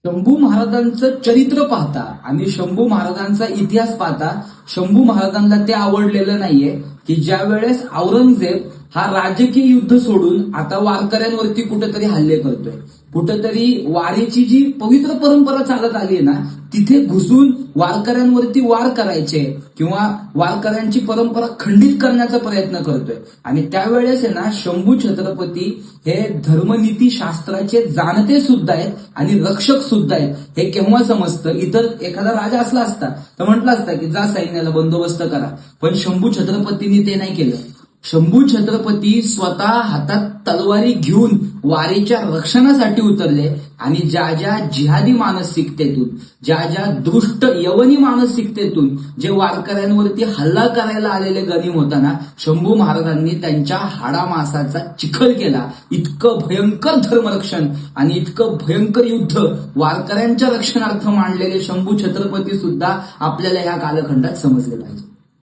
शंभू महाराजांचं चरित्र पाहता आणि शंभू महाराजांचा इतिहास पाहता शंभू महाराजांना ते आवडलेलं नाहीये की ज्या वेळेस औरंगजेब हा राजकीय युद्ध सोडून आता वारकऱ्यांवरती कुठेतरी हल्ले करतोय, कुठेतरी वारीची जी पवित्र परंपरा चालत आली आहे ना तिथे घुसून वारकऱ्यांवरती वार करायचे किंवा वारकऱ्यांची परंपरा खंडित करण्याचा प्रयत्न करतोय. आणि त्यावेळेस आहे ना शंभू छत्रपती हे धर्मनीती शास्त्राचे जाणते सुद्धा आहेत आणि रक्षक सुद्धा आहेत. हे केव्हा समजतं, इतर एखादा राजा असला असता तर म्हटलं असता की जा सैन्याला बंदोबस्त करा, पण शंभू छत्रपतींनी ते नाही केलं. शंभू छत्रपती स्वतः हातात तलवारी घेऊन वारीच्या रक्षणासाठी उतरले आणि ज्या ज्या जिहादी मानसिकतेतून, ज्या ज्या दुष्ट यवनी मानसिकतेतून जे वारकऱ्यांवरती हल्ला करायला आलेले गनिम होताना शंभू महाराजांनी त्यांच्या हाडामासाचा चिखल केला. इतकं भयंकर धर्मरक्षण आणि इतकं भयंकर युद्ध वारकऱ्यांच्या रक्षणार्थ मांडलेले शंभू छत्रपती सुद्धा आपल्याला या कालखंडात समजले पाहिजे.